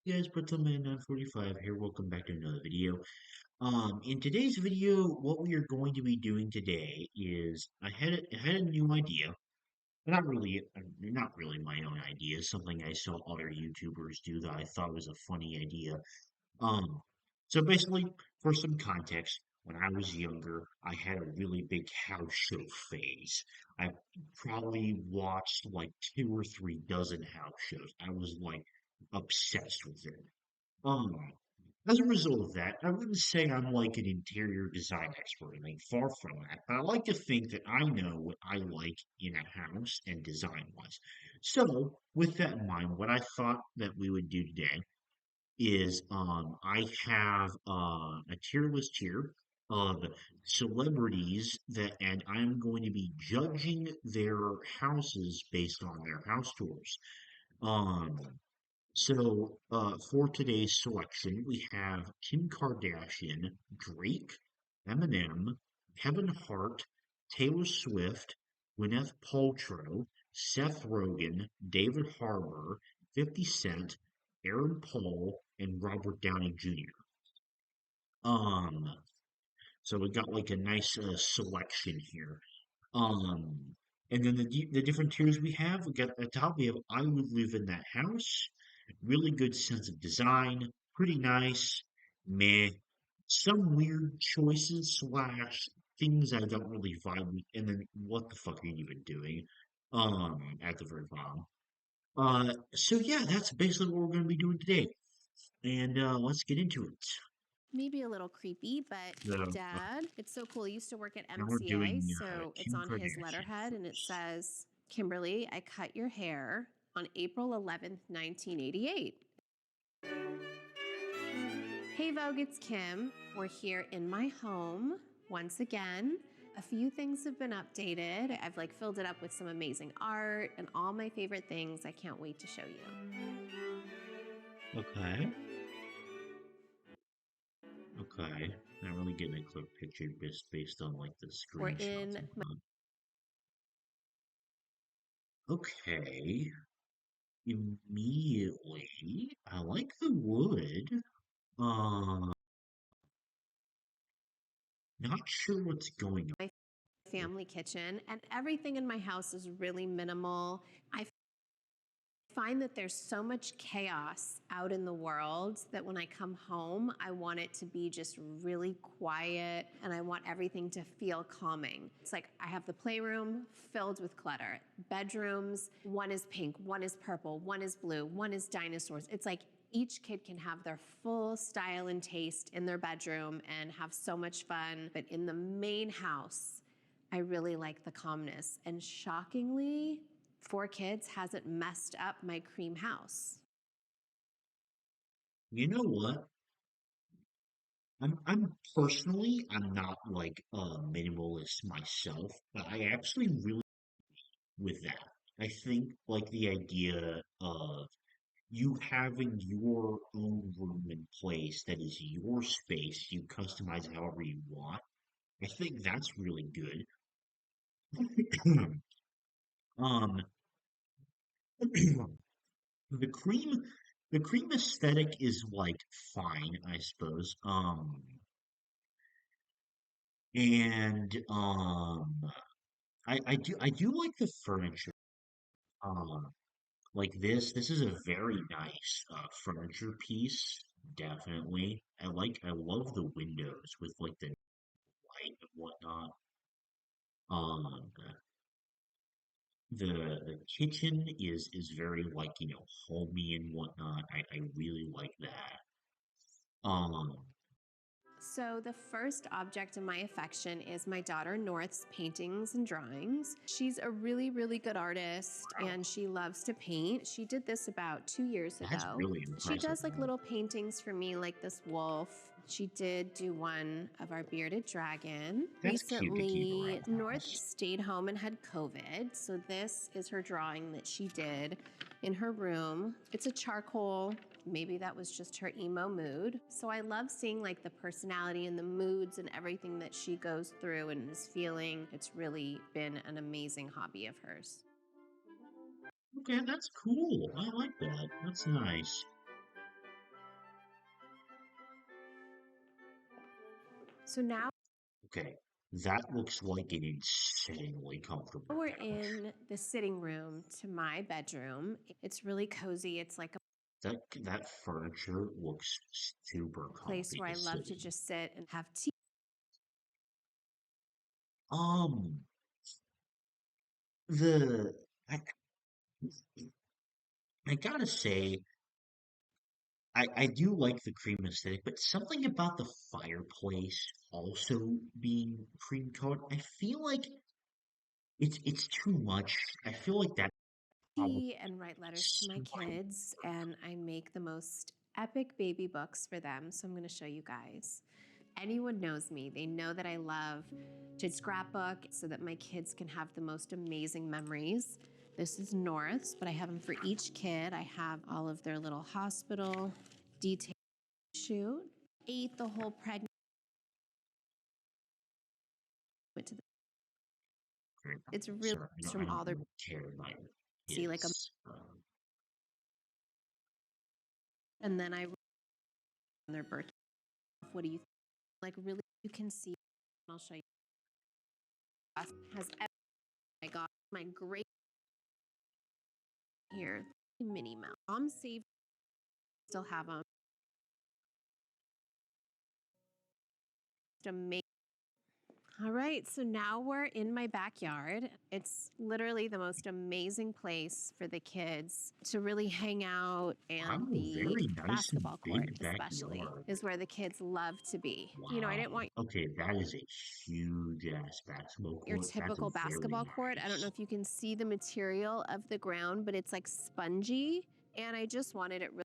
Guys, Pretzelman 945 here. Welcome back to another video. In today's video, what we are going to be doing today is I had a new idea. Not really my own idea. Something I saw other YouTubers do that I thought was a funny idea. Um, so basically, for some context, when I was younger, I had a really big house show phase. I probably watched like 2 or 3 dozen house shows. I was like obsessed with it. Um, as a result of that, I wouldn't say I'm like an interior design expert. Like far from that. But I like to think that I know what I like in a house and design wise. So, with that in mind, what I thought that we would do today is I have a tier list here of celebrities that, and I'm going to be judging their houses based on their house tours. Um, for today's selection, we have Kim Kardashian, Drake, Eminem, Kevin Hart, Taylor Swift, Gwyneth Paltrow, Seth Rogen, David Harbour, 50 Cent, Aaron Paul, and Robert Downey Jr. Um, so we got like a nice selection here. Um, and then the different tiers we have, we got at the top we have I would live in that house, really good sense of design, pretty nice, meh, some weird choices slash things I don't really vibe with, and then what the fuck are you even doing? At the very bottom. So yeah, that's basically what we're going to be doing today, and let's get into it. Maybe a little creepy, but So Dad, it's so cool. I used to work at now we're MCA, doing so it's Kim on his Kardashian letterhead and it first. says, Kimberly, I cut your hair on April 11th, 1988. Hey Vogue, it's Kim. We're here in my home once again. A few things have been updated. I've filled it up with some amazing art and all my favorite things. I can't wait to show you. Okay. Okay, not really getting a clear picture just based on like the We're screenshots in and whatnot. Okay, immediately, I like the wood. Uh, not sure what's going on my here. family kitchen, and everything in my house is really minimal. I find that there's so much chaos out in the world that when I come home, I want it to be just really quiet and I want everything to feel calming. It's like I have the playroom filled with clutter, bedrooms, one is pink, one is purple, one is blue, one is dinosaurs. It's like each kid can have their full style and taste in their bedroom and have so much fun. But in the main house, I really like the calmness. And shockingly, 4 kids hasn't messed up my cream house. You know what? I'm not like a minimalist myself, but I actually really with that. I think like the idea of you having your own room and place that is your space, you customize however you want. I think that's really good. um, the cream, the cream aesthetic is like fine, I suppose. And I do like the furniture. Um, like this is a very nice furniture piece. Definitely, I love the windows with like the light and whatnot. Um, the kitchen is very like homey and whatnot. I really like that. Um, So, the first object of my affection is my daughter North's paintings and drawings. She's a really, really good artist wow, and she loves to paint. She did this about 2 years that's ago. really She impressive, does man. little paintings for me, like this wolf. She did do one of our bearded dragon. That's cute to keep Recently, around the North house. stayed home and had COVID. So, this is her drawing that she did in her room. It's a charcoal. Maybe that was just her emo mood. So I love seeing the personality and the moods and everything that she goes through and is feeling. It's really been an amazing hobby of hers. Okay, that's cool. I like that. That's nice. So now Okay, that looks like an insanely comfortable we're couch. in the sitting room to my bedroom. It's really cozy. It's like a That furniture looks super place comfy where to I love sit to in. just sit and have tea. Um, the I I gotta say, I do like the cream aesthetic, but something about the fireplace also being cream colored, I feel like it's too much. I feel like that probably Tea and write letters to my super kids, and I make the most epic baby books for them. So I'm going to show you guys. Anyone knows me, they know that I love to scrapbook so that my kids can have the most amazing memories. This is North's, but I have them for each kid. I have all of their little hospital detail shoot. Ate the whole pregnant. Went to the, great. it's really Sorry, I from don't all their really care about see like a kids. and then I on their birthday. What do you think? Like really you can see. I'll show you. Has I got my great here Minnie Mouse. Mom saved. Still have them. Amazing. All right, so now we're in my backyard. It's literally the most amazing place for the kids to really hang out, and Wow, the very nice and basketball court, big especially, backyard. is where the kids love to be. You know, I didn't Wow. want Okay, that is a huge ass basketball your court. That's typical very basketball court. I don't know nice. if you can see the material of the ground, but it's like spongy, and I just wanted it really.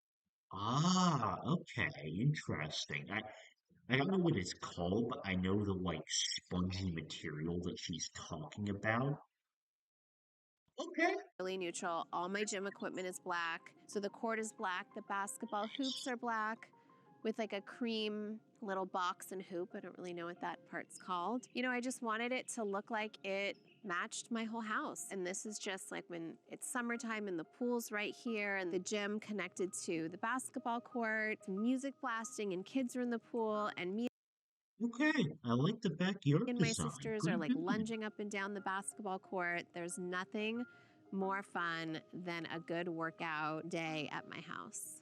Ah, okay, interesting. I don't know what it's called, but I know the like spongy material that she's talking about. Okay. Really neutral. All my gym equipment is black. So the court is black. The basketball hoops Nice. are black with like a cream little box and hoop. I don't really know what that part's called. You know, I just wanted it to look like it matched my whole house. And this is just like when it's summertime and the pool's right here and the gym connected to the basketball court, music blasting and kids are in the pool and me Okay, I like the backyard and my design. sisters are Pretty like good. lunging up and down the basketball court. There's nothing more fun than a good workout day at my house.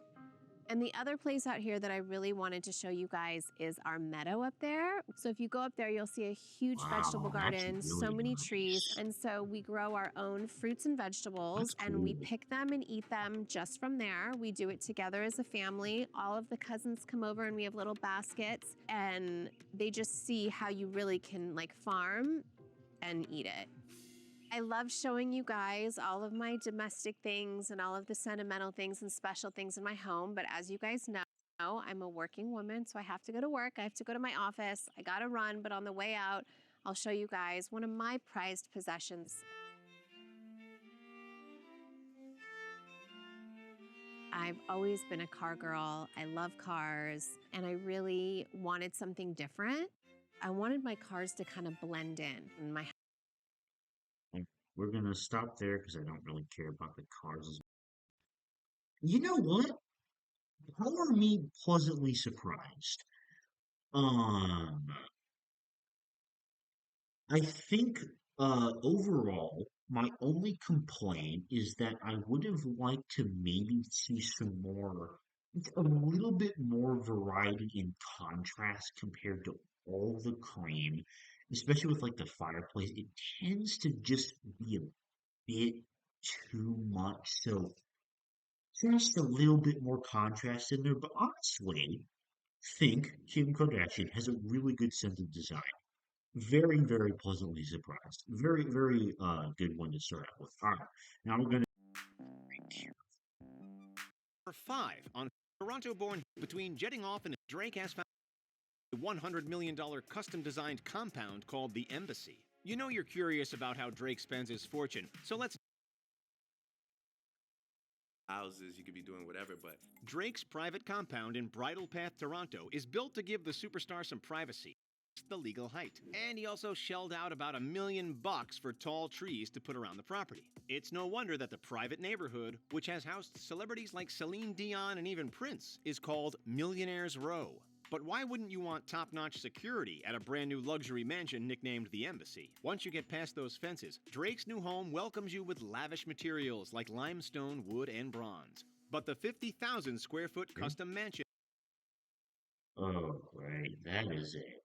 And the other place out here that I really wanted to show you guys is our meadow up there. So if you go up there, you'll see a huge vegetable Wow, that's garden, so really many trees. nice. And so we grow our own fruits and vegetables That's and we cool. pick them and eat them just from there. We do it together as a family. All of the cousins come over and we have little baskets and they just see how you really can like farm and eat it. I love showing you guys all of my domestic things and all of the sentimental things and special things in my home. But as you guys know, I'm a working woman, so I have to go to work. I have to go to my office. I got to run, but on the way out, I'll show you guys one of my prized possessions. I've always been a car girl. I love cars, and I really wanted something different. I wanted my cars to kind of blend in my. And we're gonna stop there because I don't really care about the cars. You know what? Color me pleasantly surprised. Um, I think overall, my only complaint is that I would have liked to maybe see some more, a little bit more variety in contrast compared to all the cream, especially with like the fireplace. It tends to just be a bit too much. So just a little bit more contrast in there. But honestly, think Kim Kardashian has a really good sense of design. Very, very pleasantly surprised. Very, very good one to start out with. All right, now we're gonna. Number 5 on Toronto-born between jetting off and Drake has found a $100 million custom-designed compound called the Embassy. You know you're curious about how Drake spends his fortune, so let's. Houses, you could be doing whatever, but Drake's private compound in Bridle Path, Toronto is built to give the superstar some privacy, the legal height. And he also shelled out about $1 million for tall trees to put around the property. It's no wonder that the private neighborhood, which has housed celebrities like Celine Dion and even Prince, is called Millionaire's Row. But why wouldn't you want top-notch security at a brand new luxury mansion nicknamed the Embassy? Once you get past those fences, Drake's new home welcomes you with lavish materials like limestone, wood, and bronze. But the 50,000 square foot custom mansion Oh, right. That is it.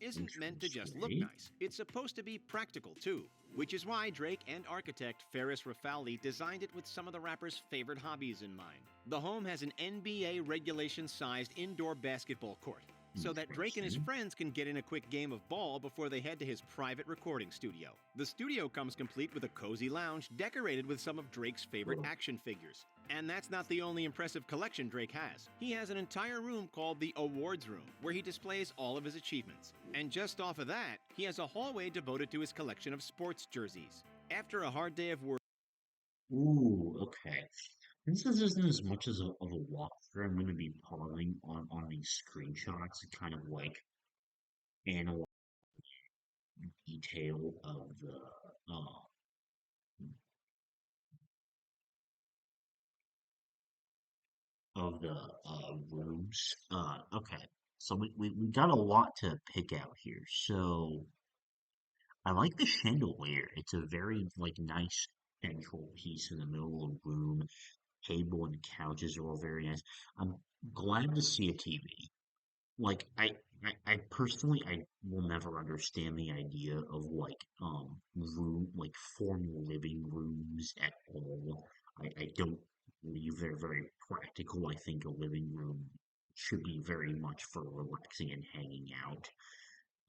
isn't meant to just look Interesting. nice. It's supposed to be practical too, which is why Drake and architect Ferris Rafali designed it with some of the rapper's favorite hobbies in mind. The home has an NBA regulation-sized indoor basketball court, so that Drake and his Interesting. friends can get in a quick game of ball before they head to his private recording studio. The studio comes complete with a cozy lounge decorated with some of Drake's favorite Whoa. action figures. And that's not the only impressive collection Drake has. He has an entire room called the Awards Room, where he displays all of his achievements. And just off of that, he has a hallway devoted to his collection of sports jerseys. After a hard day of work, Ooh, okay. This isn't as much as of a walkthrough. I'm going to be pausing on these screenshots to kind of like analyze detail of the rooms. Okay. So we got a lot to pick out here. So I like the chandelier. It's a very like nice central piece in the middle of the room. Table and couches are all very nice. I'm glad to see a TV. Like I personally I will never understand the idea of like formal living rooms at all. I don't believe they're very practical. I think a living room should be very much for relaxing and hanging out.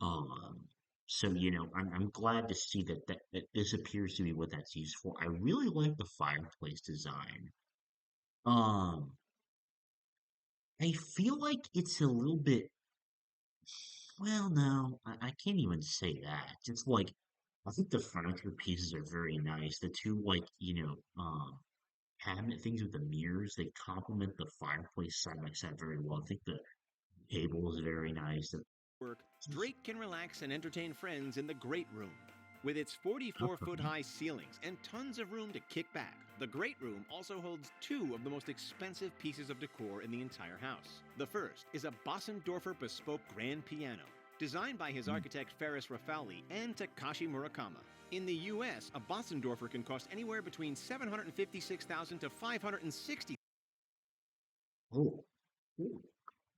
Um so I'm glad to see that this appears to be what that's used for. I really like the fireplace design. Um I feel like it's a little bit. Well, no, I can't even say that. It's like I think the furniture pieces are very nice. The two cabinet things with the mirrors, they complement the fireplace side by side very well. I think the table is very nice. Drake can relax and entertain friends in the Great Room. With its 44-foot Okay. high ceilings and tons of room to kick back, the Great Room also holds two of the most expensive pieces of decor in the entire house. The first is a Bossendorfer bespoke grand piano, designed by his Mm. architect Ferris Rafali and Takashi Murakama. In the US, a Bossendorfer can cost anywhere between $756,000 to $560,000. Oh, oh,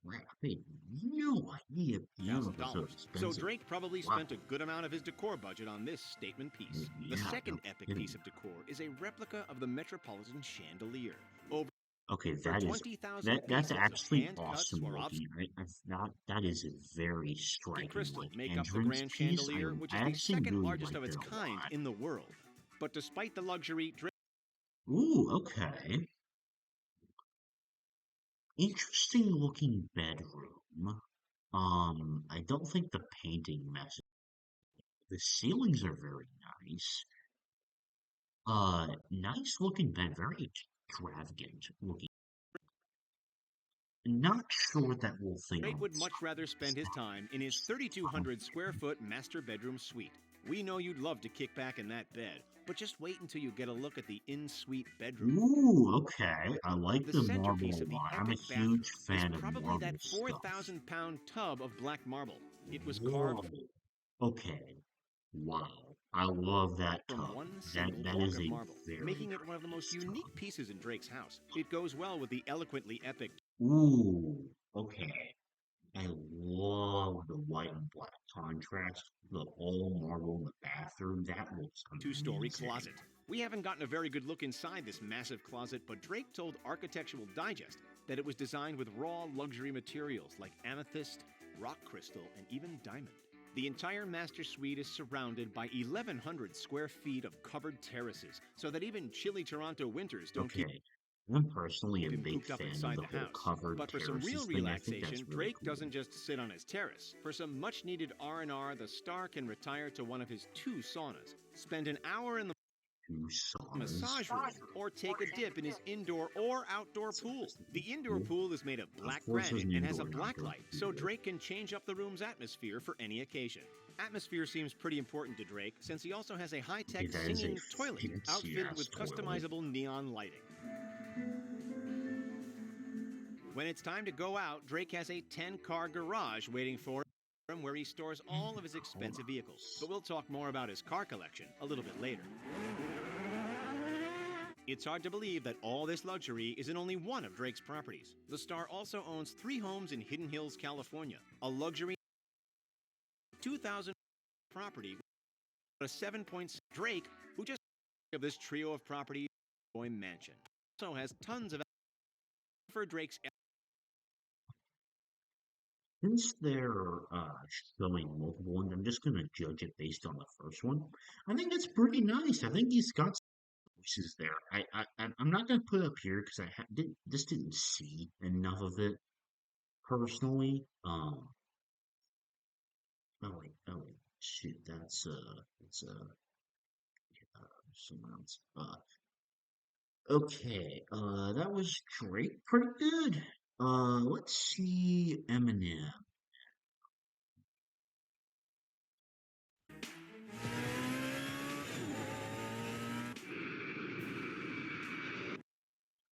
wow, I had no idea pianos were so So expensive. Drake probably Wow. spent a good amount of his decor budget on this statement piece. The Yeah, second no epic kidding. piece of decor is a replica of the Metropolitan chandelier. Over Okay, 20,000 that's pieces of actually hand-cut awesome Swarovski looking. that is a very striking crystal like make up the entrance grand piece. chandelier, which I is the actually second really largest of liked its it a kind lot. in the world. But despite the luxury, Drake Ooh, okay. Interesting looking bedroom. I don't think the painting messes. The ceilings are very nice. Nice looking bed, very extravagant looking. Not sure what that little thing on would the much rather spend his time in his 3,200 square foot master bedroom suite. We know you'd love to kick back in that bed, but just wait until you get a look at the in-suite bedroom. Ooh, okay. I like The the centerpiece marble of a the lot. I'm a epic bathroom huge is fan of probably marble that stuff. 4,000-pound tub of black marble. It was Whoa. carved Okay. Wow. I love that from tub. one That single that block is of a marble, very making it one of the most nice unique tub. pieces in Drake's house. It goes well with the eloquently epic Ooh, okay. I love the white and black contrast. The all marble in the bathroom. That looks two-story amazing. closet. We haven't gotten a very good look inside this massive closet, but Drake told Architectural Digest that it was designed with raw luxury materials like amethyst, rock crystal, and even diamond. The entire master suite is surrounded by 1,100 square feet of covered terraces, so that even chilly Toronto winters don't keep Okay. I'm personally a him big cooped up fan of inside the the whole house. covered But for some real terraces thing. I think that's relaxation, really Drake cool. doesn't just sit on his terrace. For some much-needed R&R, the star can retire to one of his two saunas, spend an hour in the Two saunas. massage room, or take a dip in his indoor or outdoor pool. The indoor Cool. pool is made of black course there's granite an and has a indoor and black outdoor light, so pool. Drake can change up the room's atmosphere for any occasion. Atmosphere seems pretty important to Drake, since he also has a high-tech Okay, that is a singing toilet outfitted fancy-ass with toilet. customizable neon lighting. When it's time to go out, Drake has a 10-car garage waiting for him where he stores all of his expensive vehicles. But we'll talk more about his car collection a little bit later. It's hard to believe that all this luxury is in only one of Drake's properties. The star also owns 3 homes in Hidden Hills, California, a luxury 2,000 property, a 7.6 Drake, who just of this trio of properties, Boy Mansion, also has tons of for Drake's. Since they're showing multiple ones, I'm just gonna judge it based on the first one. I think it's pretty nice. I think he's got some voices there. I'm not gonna put it up here because didn't see enough of it personally. Oh wait, shoot, it's someone else. Okay, that was Drake, pretty good. Let's see Eminem.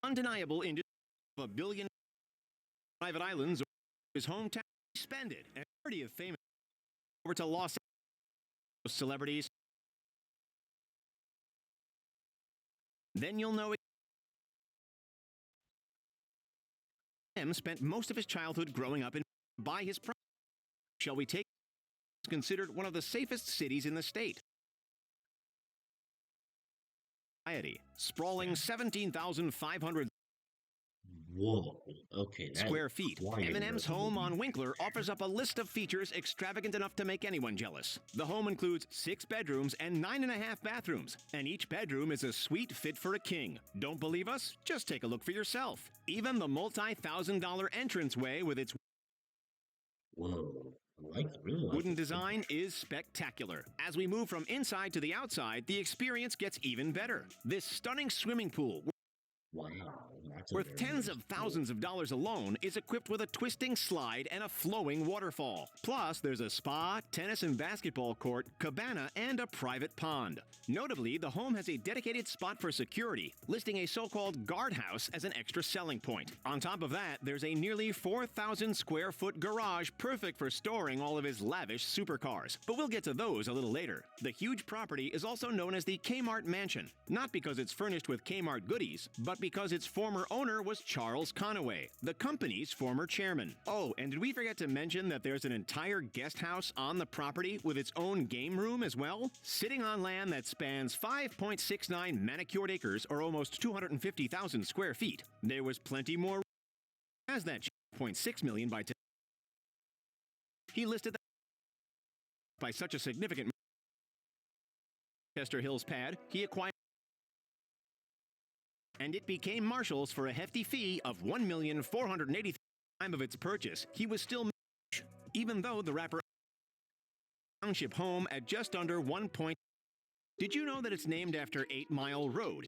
Undeniable industry of $1 billion private islands, his hometown, spend it, and party of famous over to Los Angeles celebrities. Then you'll know Eminem spent most of his childhood growing up by his property. Shall we take considered one of the safest cities in the state? Sprawling 17,500 Whoa, okay, square feet. quiet Eminem's there. home on Winkler offers up a list of features extravagant enough to make anyone jealous. The home includes 6 bedrooms and 9.5 bathrooms, and each bedroom is a suite fit for a king. Don't believe us? Just take a look for yourself. Even the multi-$1,000 entranceway with its Whoa, really like wooden this. design is spectacular. As we move from inside to the outside, the experience gets even better. This stunning swimming pool, Wow, that's a worth very tens nice of thousands of dollars alone, is equipped with a twisting slide and a flowing waterfall. Plus, there's a spa, tennis and basketball court, cabana, and a private pond. Notably, the home has a dedicated spot for security, listing a so-called guardhouse as an extra selling point. On top of that, there's a nearly 4,000 square foot garage perfect for storing all of his lavish supercars. But we'll get to those a little later. The huge property is also known as the Kmart Mansion, not because it's furnished with Kmart goodies, but because its former owner was Charles Conaway, the company's former chairman. Oh, and did we forget to mention that there's an entire guest house on the property with its own game room as well? Sitting on land that spans 5.69 manicured acres, or almost 250,000 square feet. There was plenty more as that 0.6 million by he listed that by such a significant Chester Hills pad he acquired, and it became Marshall's for a hefty fee of $1,480,000 time of its purchase. He was still even though the rapper township home at just under 1. Did you know that it's named after 8 Mile Road?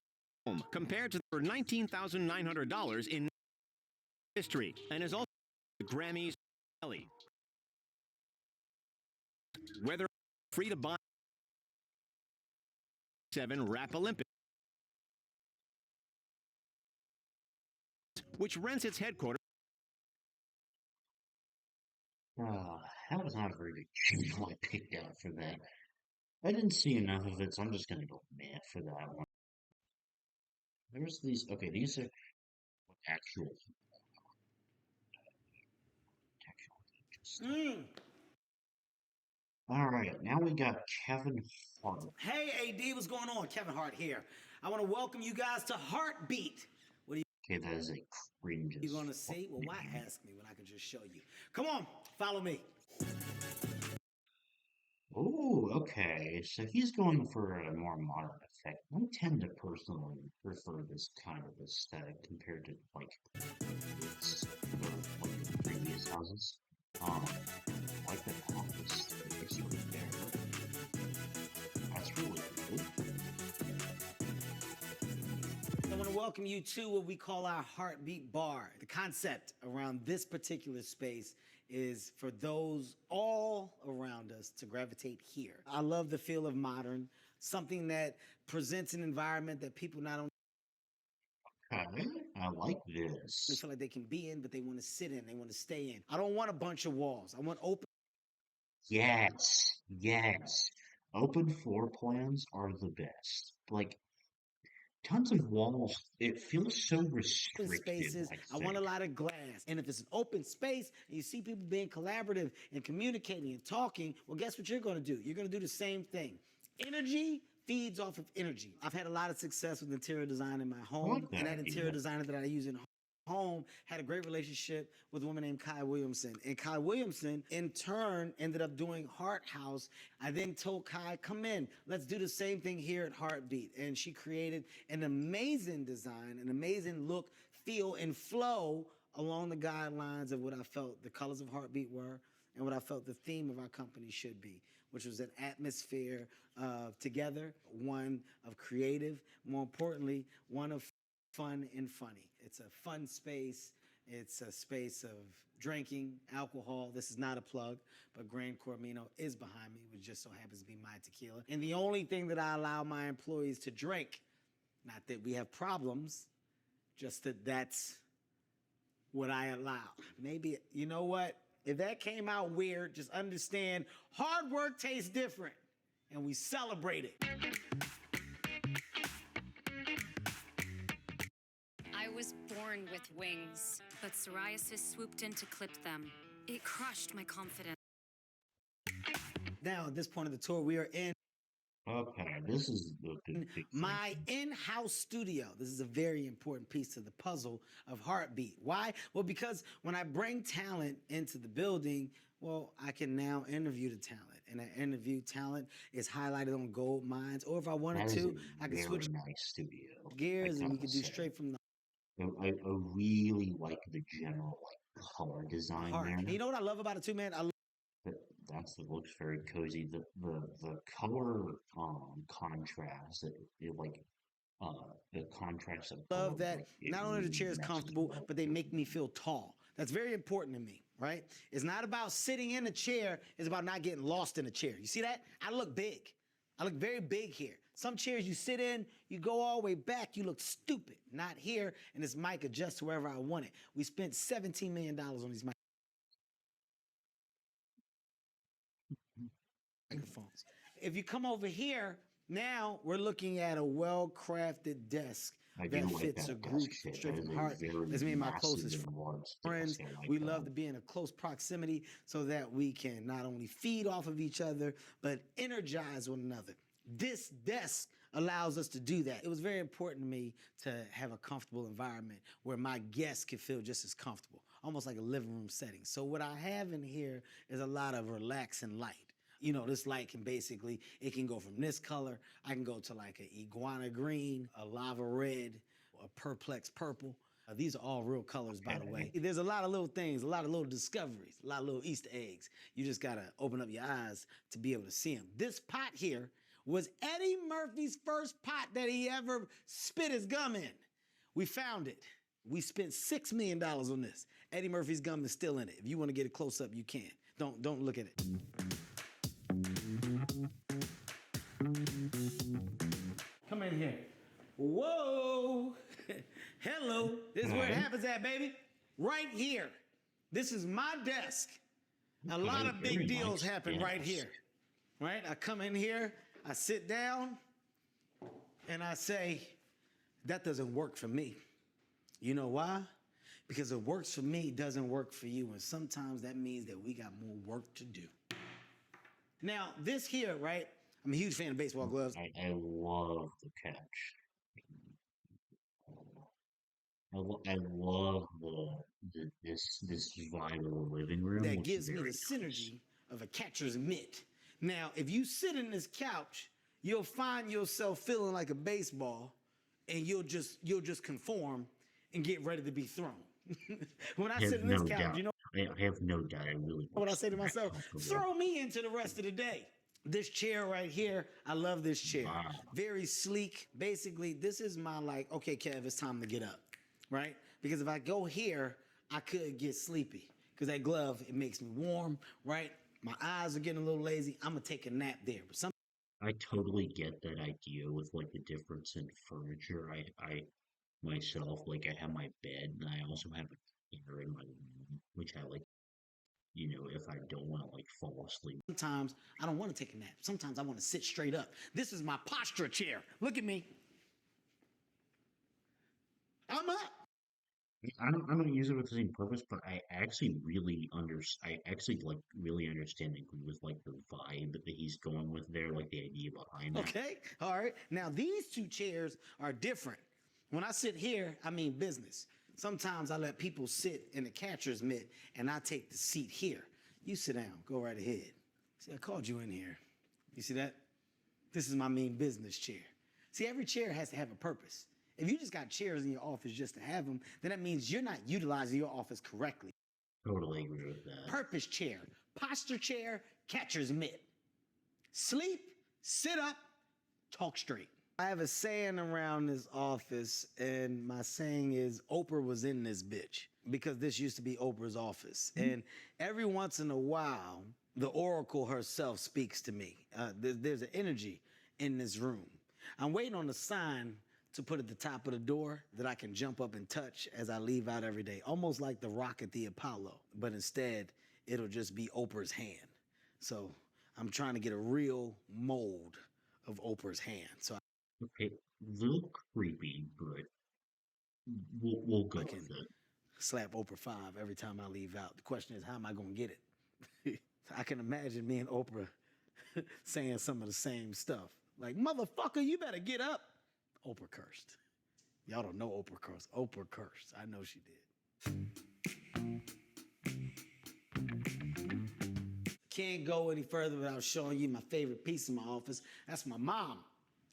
Compared to for $19,900 in history, and is also the Grammys Ellie. Whether free to buy 7 Rap Olympics, which rents its headquarters. That was not a very good channel I picked out for that. I didn't see enough of it, so I'm just gonna go mad for that one. There's these. Okay, these are actual. All right, now we got Kevin Hart. Hey, AD, what's going on? Kevin Hart here. I want to welcome you guys to Heartbeat. What are Okay, that is a cringe. you going to see? Well, why ask me when I can just show you? Come on, follow me. Oh, okay. So he's going for a more modern effect. I tend to personally prefer this kind of aesthetic compared to like the previous houses. I like the office space right there. That's really cool. I want to welcome you to what we call our Heartbeat Bar. The concept around this particular space is for those all around us to gravitate here. I love the feel of modern, something that presents an environment that people not only Okay, I like they this. feel like they can be in, but they want to sit in, they want to stay in. I don't want a bunch of walls. I want open. Yes, yes. Open floor plans are the best. Like tons of walls, it feels so restrictive, Spaces. I I want a think. lot of glass. And if it's an open space and you see people being collaborative and communicating and talking, well, guess what you're going to do? You're going to do the same thing. Energy feeds off of energy. I've had a lot of success with interior design in my I like home, and that that interior idea. designer that I use in home had a great relationship with a woman named Kai Williamson. And Kai Williamson, in turn, ended up doing Heart House. I then told Kai, come in, let's do the same thing here at Heartbeat. And she created an amazing design, an amazing look, feel, and flow along the guidelines of what I felt the colors of Heartbeat were and what I felt the theme of our company should be, which was an atmosphere of together, one of creative, more importantly, one of fun and funny. It's a fun space. It's a space of drinking, alcohol. This is not a plug, but Grand Cormino is behind me, which just so happens to be my tequila. And the only thing that I allow my employees to drink, not that we have problems, just that that's what I allow. Maybe, you know what? If that came out weird, just understand hard work tastes different, and we celebrate it. I was born with wings, but psoriasis swooped in to clip them. It crushed my confidence. Now, at this point of the tour, we are in Okay, this is the big my thing. in-house studio. This is a very important piece to the puzzle of Heartbeat. Why? Well, because when I bring talent into the building, well, I can now interview the talent. And that interview talent is highlighted on Gold Mines. Or if I wanted That is to, a I could very switch nice studio, I gears and we gotta could do say. straight from the I really like the general like color design heart. there. And you know what I love about it too, man? I That's it looks very cozy. The color contrast like the contrast of color love that like it not only the really chair is meshes comfortable, well but they with make me feel tall. That's very important to me, right? It's not about sitting in a chair, it's about not getting lost in a chair. You see that? I look big. I look very big here. Some chairs you sit in, you go all the way back, you look stupid. Not here, and this mic adjusts wherever I want it. We spent $17 million on these microphones. If you come over here, now we're looking at a well-crafted desk I do that like fits a that group desk shape. straight That is from a heart. very That's me and my massive closest and large friends. desk. I like We that. love to be in a close proximity so that we can not only feed off of each other, but energize one another. This desk allows us to do that. It was very important to me to have a comfortable environment where my guests could feel just as comfortable, almost like a living room setting. So what I have in here is a lot of relaxing light. You know, this light can basically, it can go from this color, I can go to like a iguana green, a lava red, a perplex purple. These are all real colors, by the way. There's a lot of little things, a lot of little discoveries, a lot of little Easter eggs. You just gotta open up your eyes to be able to see them. This pot here was Eddie Murphy's first pot that he ever spit his gum in. We found it. We spent $6 million on this. Eddie Murphy's gum is still in it. If you want to get a close up, you can. Don't look at it. Come in here. Whoa. Hello. This is where it happens at, baby. Right here. This is my desk. A lot of Very big deals nice happen right desk. here. Right? I come in here, I sit down, and I say, that doesn't work for me. You know why? Because it works for me, doesn't work for you. And sometimes that means that we got more work to do. Now, this here, right? I'm a huge fan of baseball gloves. I love the couch. I love this vibe of the living room. That It's gives me the very nice. synergy of a catcher's mitt. Now, if you sit in this couch, you'll find yourself feeling like a baseball, and you'll just conform and get ready to be thrown. When I I have sit in this no couch, doubt. you know I have no doubt. I really what I want say to be myself? comfortable. Throw me into the rest of the day. This chair right here, I love this chair. Wow. Very sleek. Basically, this is my like, okay, Kev, it's time to get up, right? Because if I go here, I could get sleepy. Because that glove, it makes me warm, right? My eyes are getting a little lazy. I'm gonna take a nap there. But some I totally get that idea with like the difference in furniture. myself. Like I have my bed, and I also have a chair in my room, which I like. If I don't want to like fall asleep. Sometimes I don't want to take a nap. Sometimes I want to sit straight up. This is my posture chair. Look at me. I'm up. I don't use it for the same purpose, but I actually like really understand and agree with like the vibe that he's going with there, like the idea behind that. Okay. All right. Now, these two chairs are different. When I sit here, I mean business. Sometimes I let people sit in the catcher's mitt and I take the seat here. You sit down. Go right ahead. See, I called you in here. You see that? This is my main business chair. See, every chair has to have a purpose. If you just got chairs in your office just to have them, then that means you're not utilizing your office correctly. Totally agree with that. Purpose chair, posture chair, catcher's mitt. Sleep, sit up, talk straight. I have a saying around this office, and my saying is Oprah was in this bitch, because this used to be Oprah's office. And every once in a while, the Oracle herself speaks to me. There's an energy in this room. I'm waiting on the sign to put at the top of the door that I can jump up and touch as I leave out every day, almost like the rocket, the Apollo, but instead it'll just be Oprah's hand. So I'm trying to get a real mold of Oprah's hand. So Okay, a little creepy, but we'll go I can with it. slap Oprah 5 every time I leave out. The question is, how am I going to get it? I can imagine me and Oprah saying some of the same stuff. Like, motherfucker, you better get up. Oprah cursed. Y'all don't know Oprah cursed. Oprah cursed. I know she did. Can't go any further without showing you my favorite piece in my office. That's my mom.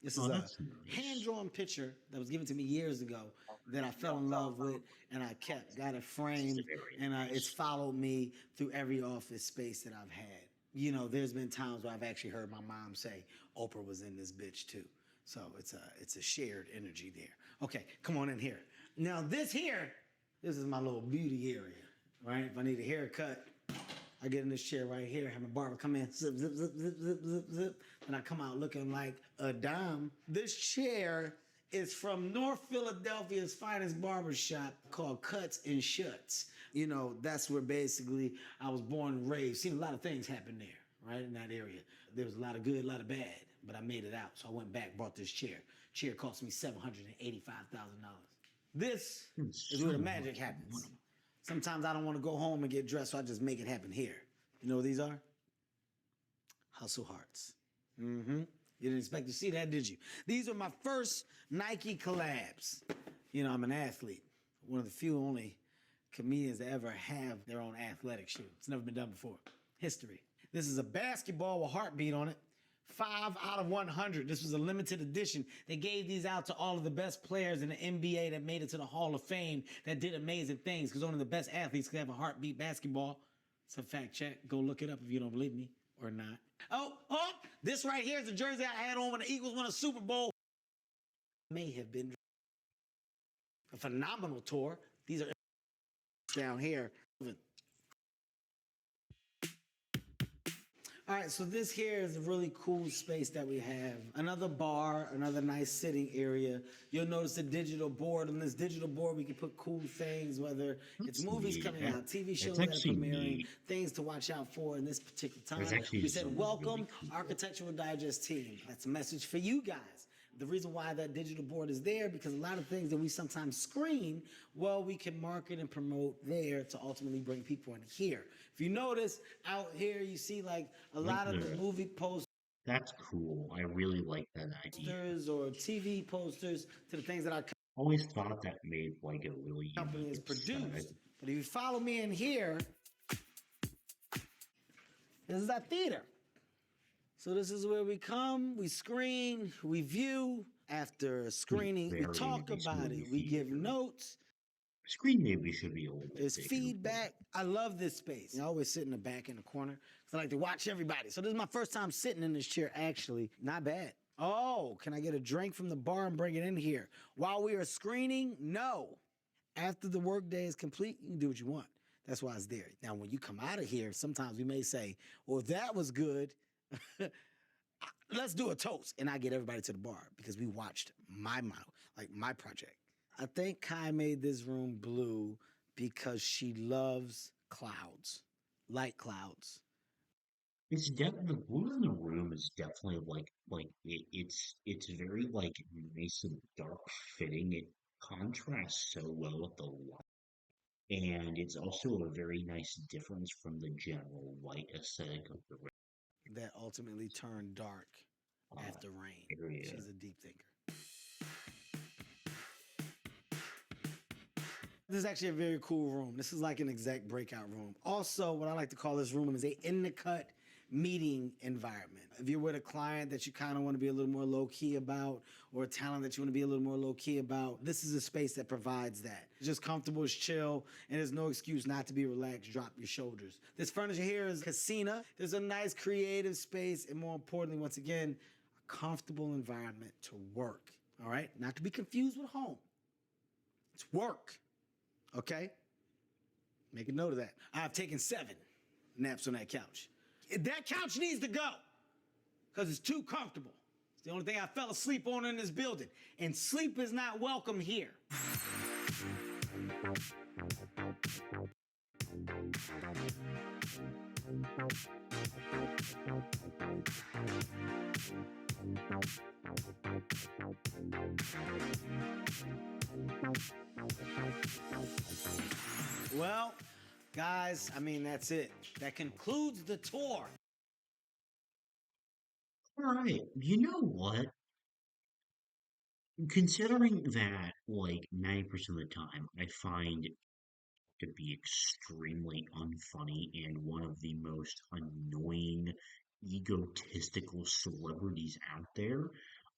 This is that's a nice. hand-drawn picture that was given to me years ago that I fell in love with and I kept, got it framed, and it's followed me through every office space that I've had. You know, there's been times where I've actually heard my mom say, Oprah was in this bitch too. So it's a shared energy there. Okay, come on in here. Now this is my little beauty area, right? If I need a haircut, I get in this chair right here, have my barber come in, zip, zip, zip, zip, zip, zip, zip, and I come out looking like a dime. This chair is from North Philadelphia's finest barbershop called Cuts and Shuts. You know, that's where basically I was born and raised. Seen a lot of things happen there, right, in that area. There was a lot of good, a lot of bad, but I made it out. So I went back, bought this chair. Chair cost me $785,000. This is where the magic happens. Sometimes I don't want to go home and get dressed, so I just make it happen here. You know what these are? Hustle Hearts. You didn't expect to see that, did you? These are my first Nike collabs. You know, I'm an athlete. One of the few only comedians that ever have their own athletic shoe. It's never been done before. History. This is a basketball with Heartbeat on it. 5 out of 100. This was a limited edition. They gave these out to all of the best players in the NBA that made it to the Hall of Fame, that did amazing things, because only the best athletes could have a Heartbeat basketball. It's a fact check. Go look it up if you don't believe me or not. Oh, this right here is the jersey I had on when the Eagles won a Super Bowl. May have been a phenomenal tour. These are down here. All right, so this here is a really cool space that we have. Another bar, another nice sitting area. You'll notice a digital board. On this digital board, we can put cool things, whether it's movies coming out, TV shows that are premiering, things to watch out for in this particular time. We said, welcome, Architectural Digest team. That's a message for you guys. The reason why that digital board is there, because a lot of things that we sometimes screen, well, we can market and promote there to ultimately bring people in here. If you notice out here, you see like a lot of the movie posters. That's cool. I really like that idea. Or TV posters to the things that our Always thought that made like a really company is produced. aesthetic. But if you follow me in here, this is our theater. So this is where we come, we screen, we view. After screening, we talk about it, we give notes. Screen maybe should be a little bit There's bigger, feedback. I love this space. I always sit in the back in the corner because I like to watch everybody. So this is my first time sitting in this chair, actually. Not bad. Oh, can I get a drink from the bar and bring it in here? While we are screening, no. After the workday is complete, you can do what you want. That's why it's there. Now, when you come out of here, sometimes we may say, well, that was good. Let's do a toast. And I get everybody to the bar because we watched my project. I think Kai made this room blue because she loves clouds, light clouds. It's definitely the blue in the room is definitely it's very like nice and dark fitting. It contrasts so well with the light. And it's also a very nice difference from the general white aesthetic of the That ultimately turned dark after rain. area. She's a deep thinker. This is actually a very cool room. This is like an exec breakout room. Also, what I like to call this room is a in the cut meeting environment. If you're with a client that you kind of want to be a little more low key about, or a talent that you want to be a little more low key about, this is a space that provides that. It's just comfortable, it's chill, and there's no excuse not to be relaxed. Drop your shoulders. This furniture here is Casina. There's a nice creative space, and more importantly, once again, a comfortable environment to work. All right? Not to be confused with home. It's work. Okay? Make a note of that. I've taken 7 naps on that couch. That couch needs to go because it's too comfortable. It's the only thing I fell asleep on in this building, and sleep is not welcome here. Well, guys, I mean, that's it. That concludes the tour. All right, you know what? Considering that like 90% of the time I find to be extremely unfunny and one of the most annoying, egotistical celebrities out there,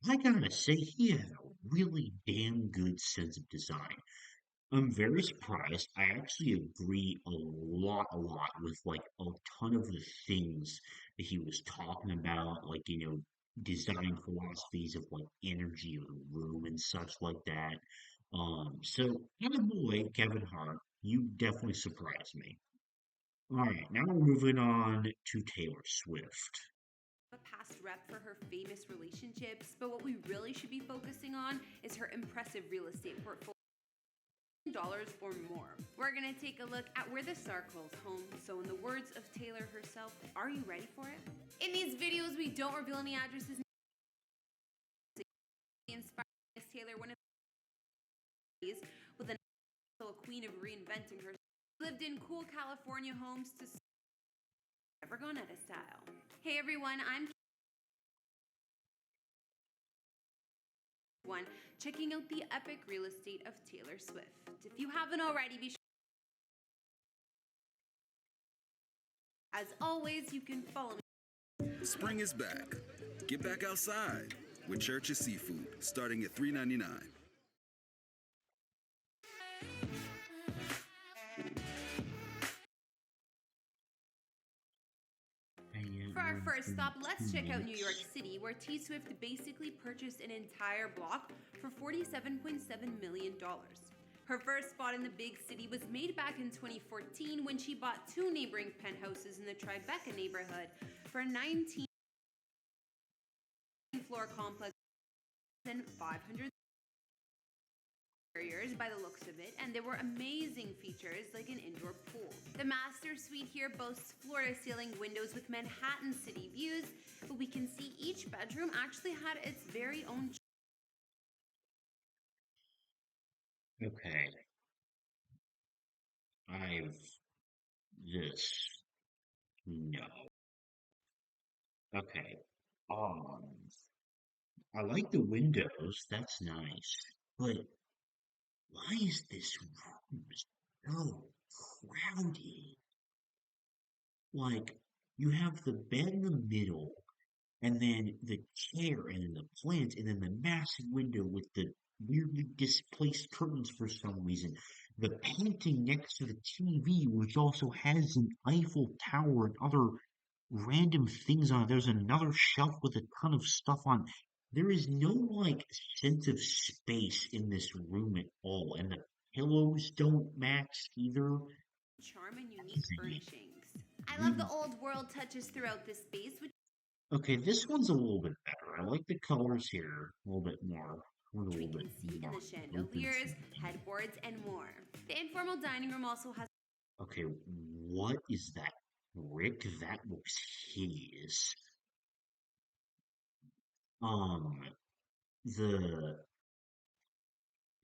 I gotta say he has a really damn good sense of design. I'm very surprised. I actually agree a lot with like a ton of the things that he was talking about, like, design philosophies of like energy of the room and such like that. So kind of boy, Kevin Hart, you definitely surprised me. All right, now we're moving on to Taylor Swift. A past rep for her famous relationships, but what we really should be focusing on is her impressive real estate portfolio. Dollars or more. We're gonna take a look at where the star calls home. So in the words of Taylor herself, are you ready for it? In these videos, we don't reveal any addresses. Inspired Taylor, one of these, with a queen of reinventing herself, lived in cool California homes to never gone out of style. Hey everyone, I'm checking out the epic real estate of Taylor Swift. If you haven't already, be sure. As always, you can follow me. Spring is back. Get back outside with Church's Seafood, starting at $3.99. For our first stop, let's check out New York City, where T Swift basically purchased an entire block for $47.7 million. Her first spot in the big city was made back in 2014 when she bought 2 neighboring penthouses in the Tribeca neighborhood for a 19-floor complex and 500 interiors by the looks of it, and there were amazing features like an indoor pool. The master suite here boasts floor-to-ceiling windows with Manhattan city views, but we can see each bedroom actually had its very own. Okay. I've this no. Okay. Um, I like the windows, that's nice. But why is this room so crowded? Like, you have the bed in the middle, and then the chair, and then the plants, and then the massive window with the weirdly displaced curtains for some reason. The painting next to the TV, which also has an Eiffel Tower and other random things on it. There's another shelf with a ton of stuff on. There is no like sense of space in this room at all, and the pillows don't match either. Charm and unique furnishings. I love the old world touches throughout this space, which Okay, this one's a little bit better. I like the colors here a little bit more. What a which we little can bit see in the more chandeliers, open. headboards, and more. The informal dining room also has Okay, what is that brick? That looks hideous. Um, the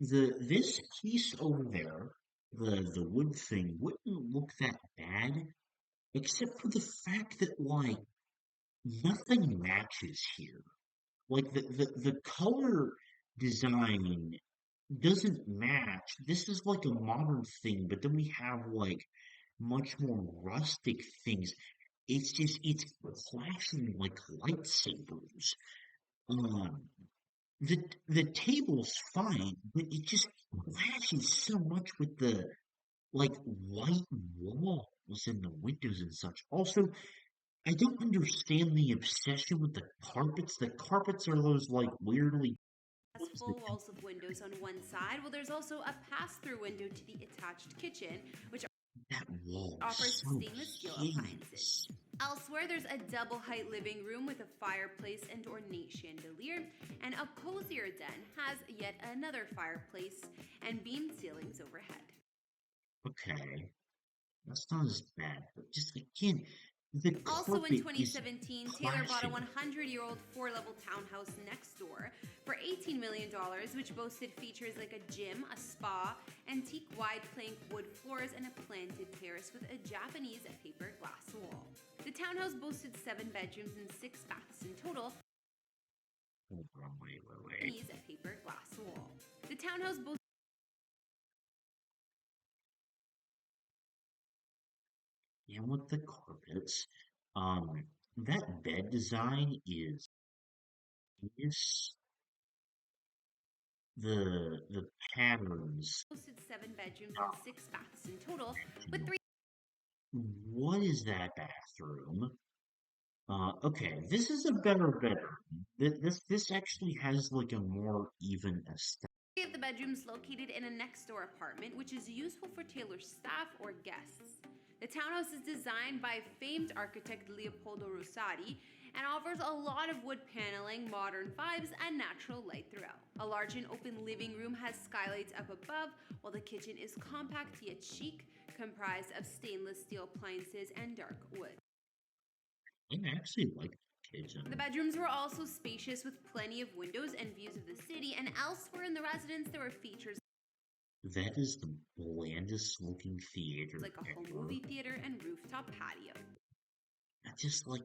this piece over there, the wood thing wouldn't look that bad, except for the fact that like nothing matches here. Like the color design doesn't match. This is like a modern thing, but then we have like much more rustic things. It's flashing like lightsabers. Um, the table's fine, but it just clashes so much with the like white walls and the windows and such. Also, I don't understand the obsession with the carpets. The carpets are those like weirdly what is the full walls of windows on one side, while there's also a pass-through window to the attached kitchen, which that wall offers is so stainless steel appliances. hideous. Elsewhere, there's a double-height living room with a fireplace and ornate chandelier, and a cozier den has yet another fireplace and beam ceilings overhead. Okay, that's not as bad, but just again, the Also carpet in is 2017, Taylor bought a clashing. 100-year-old 4-level townhouse next door for $18 million, which boasted features like a gym, a spa, antique wide plank wood floors, and a planted terrace with a Japanese paper glass wall. The townhouse boasted 7 bedrooms and 6 baths in total. Hold on, wait. Japanese paper glass wall. The townhouse boasted And with the carpets, that bed design is the patterns. 7 bedrooms and 6 baths in total, with 3 What is that bathroom? Okay, this is a better bedroom. This actually has like a more even aesthetic. of the bedrooms located in a next-door apartment, which is useful for Taylor's staff or guests. The townhouse is designed by famed architect Leopoldo Rosati and offers a lot of wood paneling, modern vibes, and natural light throughout. A large and open living room has skylights up above, while the kitchen is compact yet chic, comprised of stainless steel appliances and dark wood. I actually like the kitchen. The bedrooms were also spacious with plenty of windows and views of the city, and elsewhere in the residence there were features That is the blandest looking theater like a home ever. movie theater and rooftop patio. I just like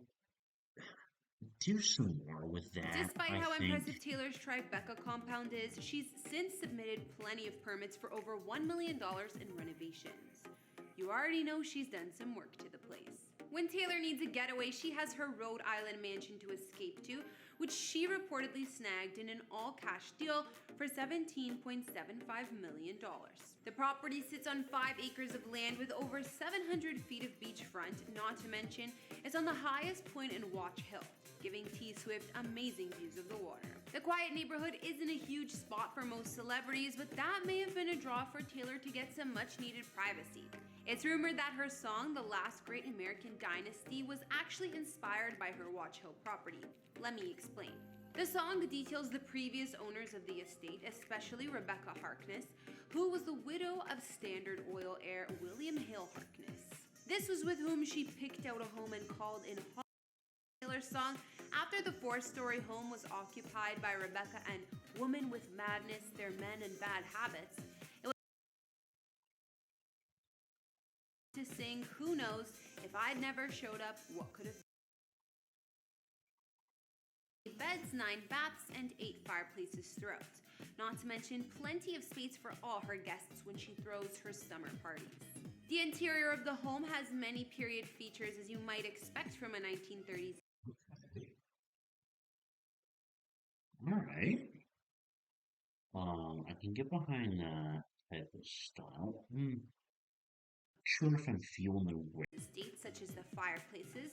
do some more with that. Despite I how think. impressive Taylor's Tribeca compound is, she's since submitted plenty of permits for over $1 million in renovations. You already know she's done some work to the place. When Taylor needs a getaway, she has her Rhode Island mansion to escape to, which she reportedly snagged in an all-cash deal for $17.75 million. The property sits on 5 acres of land with over 700 feet of beachfront, not to mention it's on the highest point in Watch Hill, giving T-Swift amazing views of the water. The quiet neighborhood isn't a huge spot for most celebrities, but that may have been a draw for Taylor to get some much-needed privacy. It's rumored that her song, The Last Great American Dynasty, was actually inspired by her Watch Hill property. Let me explain. The song details the previous owners of the estate, especially Rebecca Harkness, who was the widow of Standard Oil heir William Hale Harkness. This was with whom she picked out a home and called in Taylor's song. After the 4-story home was occupied by Rebecca and Woman with Madness, Their Men and Bad Habits, to sing Who Knows, If I'd Never Showed Up, What Could Have Been? 8 beds, 9 baths, and 8 fireplaces throughout. Not to mention plenty of space for all her guests when she throws her summer parties. The interior of the home has many period features as you might expect from a 1930s. Alright. I can get behind that type of style. Sure if I'm feeling the way. Estates such as the fireplaces,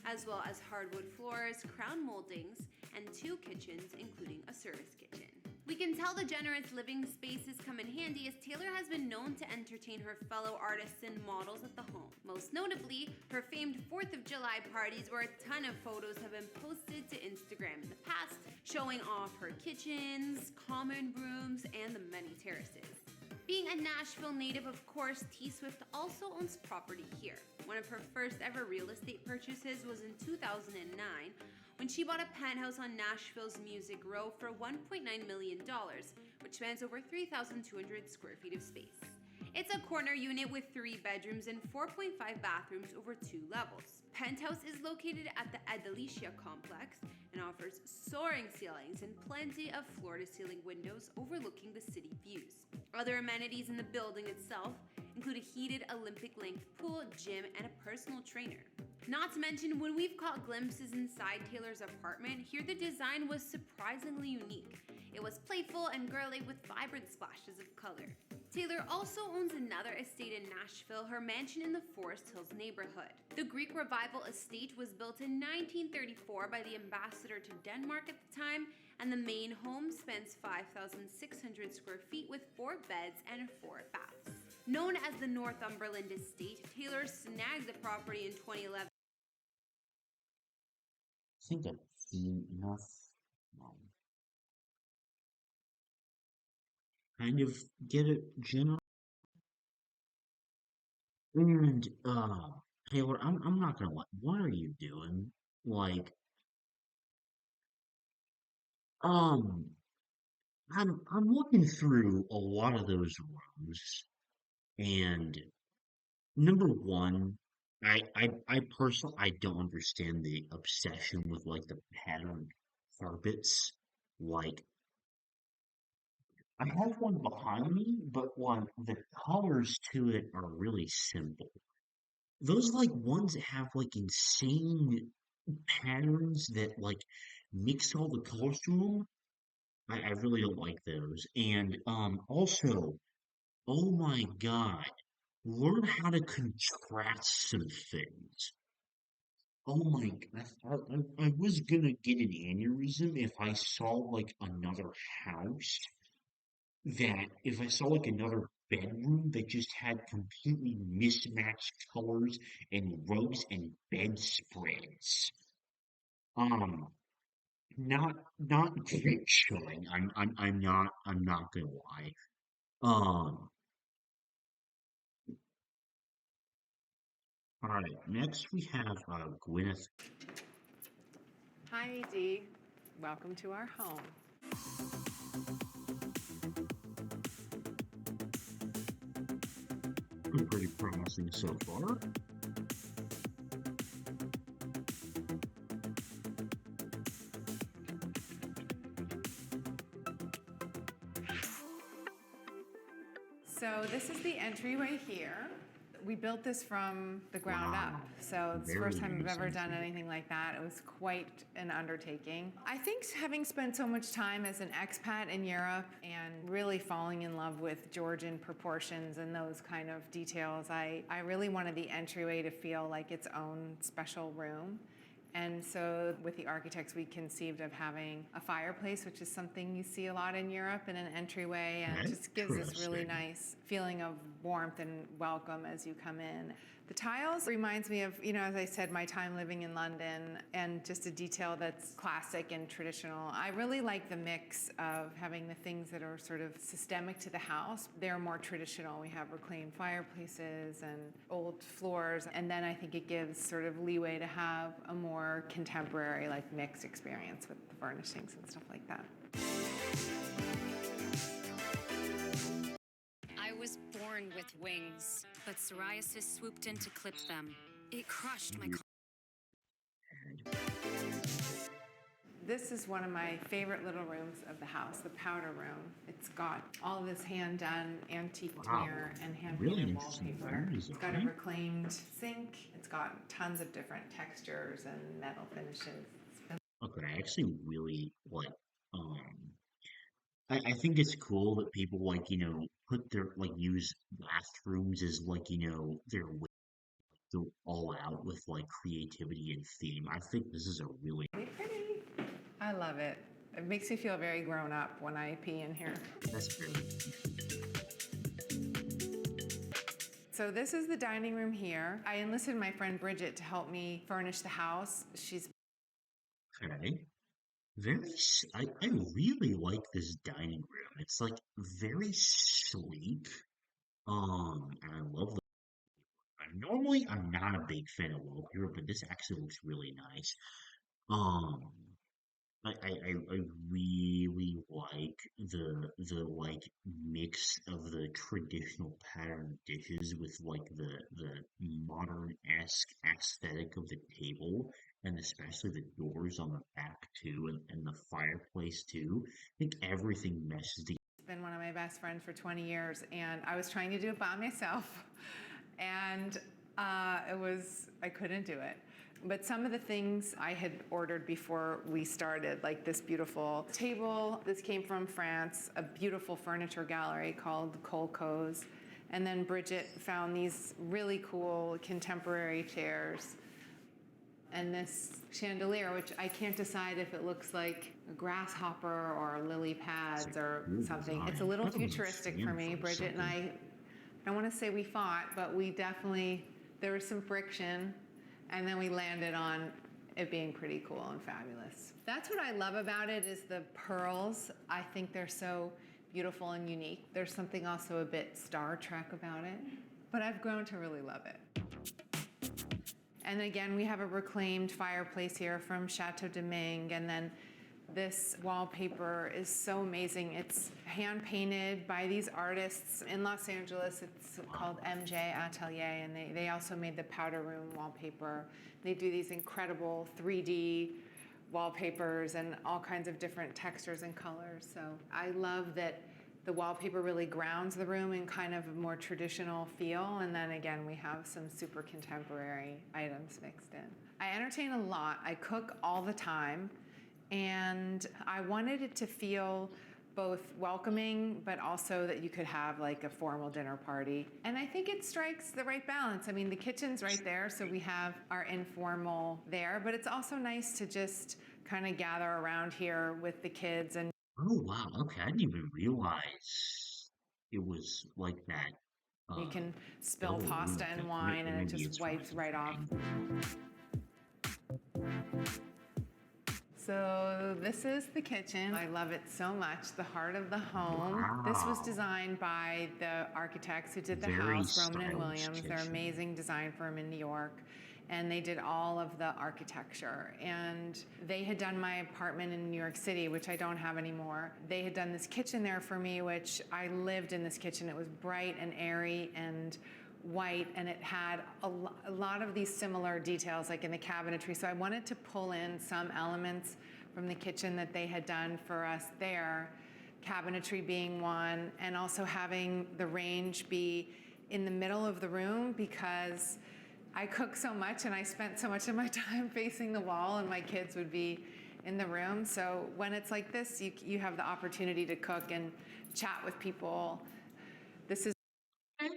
as well as hardwood floors, crown moldings, and 2 kitchens, including a service kitchen. We We can tell the generous living spaces come in handy as Taylor has been known to entertain her fellow artists and models at the home. Most notably, her famed 4th of July parties where a ton of photos have been posted to Instagram in the past, showing off her kitchens, common rooms, and the many terraces. Being a Nashville native, of course, T Swift also owns property here. One of her first ever real estate purchases was in 2009 when she bought a penthouse on Nashville's Music Row for $1.9 million, which spans over 3,200 square feet of space. It's a corner unit with 3 bedrooms and 4.5 bathrooms over 2 levels. Penthouse is located at the Adelicia complex and offers soaring ceilings and plenty of floor-to-ceiling windows overlooking the city views. Other amenities in the building itself include a heated Olympic-length pool, gym, and a personal trainer. Not to mention, when we've caught glimpses inside Taylor's apartment, here the design was surprisingly unique. It was playful and girly with vibrant splashes of color. Taylor also owns another estate in Nashville, her mansion in the Forest Hills neighborhood. The Greek Revival estate was built in 1934 by the ambassador to Denmark at the time, and the main home spans 5,600 square feet with 4 beds and 4 baths. Known as the Northumberland Estate, Taylor snagged the property in 2011. I think I've seen enough. Kind of get it, Jenna. And Taylor, I'm not gonna lie. What are you doing? Like, um, I'm looking through a lot of those rooms, and number one, I personally I don't understand the obsession with like the patterned carpets. Like, I have one behind me, but one the colors to it are really simple. Those like ones that have like insane patterns that like mix all the colors to them. I really don't like those. And also, oh my God, learn how to contrast some things. Oh my God, I was gonna get an aneurysm if I saw like another house that if I saw like another bedroom that just had completely mismatched colors and rugs and bedspreads. Um, not great showing. I'm not gonna lie. Um, all right. Next we have Gwyneth. Hi, Dee. Welcome to our home. Pretty promising so far. So this is the entryway here. We built this from the ground Wow. up. So it's the Very first time I've ever nice. done anything like that. It was quite an undertaking. I think having spent so much time as an expat in Europe and really falling in love with Georgian proportions and those kind of details, I really wanted the entryway to feel like its own special room. And so with the architects, we conceived of having a fireplace, which is something you see a lot in Europe, in an entryway, and it just gives this really Interesting. nice feeling of warmth and welcome as you come in. The tiles reminds me of, as I said, my time living in London, and just a detail that's classic and traditional. I really like the mix of having the things that are sort of systemic to the house. They're more traditional. We have reclaimed fireplaces and old floors, and then I think it gives sort of leeway to have a more contemporary, like mixed experience with the furnishings and stuff like that. I was born with wings, but psoriasis swooped in to clip them. It crushed my This is one of my favorite little rooms of the house, the powder room. It's got all of this hand-done antique Wow. veneer and Really hand-painted interesting wallpaper. room It's got a design. reclaimed sink. It's got tons of different textures and metal finishes. Okay, I actually really like. I think it's cool that people like put their like use bathrooms as like their way to go all out with like creativity and theme. I think this is a really Really pretty. I love it. It makes me feel very grown up when I pee in here. That's very So this is the dining room here. I enlisted my friend Bridget to help me furnish the house. She's okay. I really like this dining room. It's like very sleek. And I love the. Normally, I'm not a big fan of wallpaper, but this actually looks really nice. Um, I really like the like mix of the traditional pattern dishes with like the modern-esque aesthetic of the table, and especially the doors on the back too, and the fireplace too. I think everything meshes together. been one of my best friends for 20 years, and I was trying to do it by myself, and I couldn't do it. But some of the things I had ordered before we started, like this beautiful table, this came from France, a beautiful furniture gallery called Colco's. And then Bridget found these really cool contemporary chairs and this chandelier, which I can't decide if it looks like a grasshopper or lily pads or something. It's a little futuristic for me. Bridget and I don't want to say we fought, but we definitely, there was some friction. And then we landed on it being pretty cool and fabulous. That's what I love about it is the pearls. I think they're so beautiful and unique. There's something also a bit Star Trek about it, but I've grown to really love it. And again, we have a reclaimed fireplace here from Chateau de Ming, and then this wallpaper is so amazing. It's hand painted by these artists in Los Angeles. It's called MJ Atelier, and they also made the powder room wallpaper. They do these incredible 3D wallpapers and all kinds of different textures and colors. So I love that the wallpaper really grounds the room in kind of a more traditional feel. And then again, we have some super contemporary items mixed in. I entertain a lot. I cook all the time. And I wanted it to feel both welcoming, but also that you could have like a formal dinner party. And I think it strikes the right balance. I mean, the kitchen's right there, so we have our informal there, but it's also nice to just kind of gather around here with the kids. And Oh wow, okay, I didn't even realize it was like that. you Uh, can spill oh, pasta and wine, and it maybe just it's from wipes right off. something. So this is the kitchen. I love it so much, the heart of the home. This was Wow. designed by the architects who did the Very house, Roman and stylish Williams. They're an kitchen. amazing design firm in New York. And they did all of the architecture. And they had done my apartment in New York City, which I don't have anymore. They had done this kitchen there for me, which I lived in this kitchen. It was bright and airy and white, and it had a lot of these similar details like in the cabinetry. So I wanted to pull in some elements from the kitchen that they had done for us there, cabinetry being one, and also having the range be in the middle of the room because I cook so much and I spent so much of my time facing the wall and my kids would be in the room. So when it's like this, you have the opportunity to cook and chat with people. This is Okay,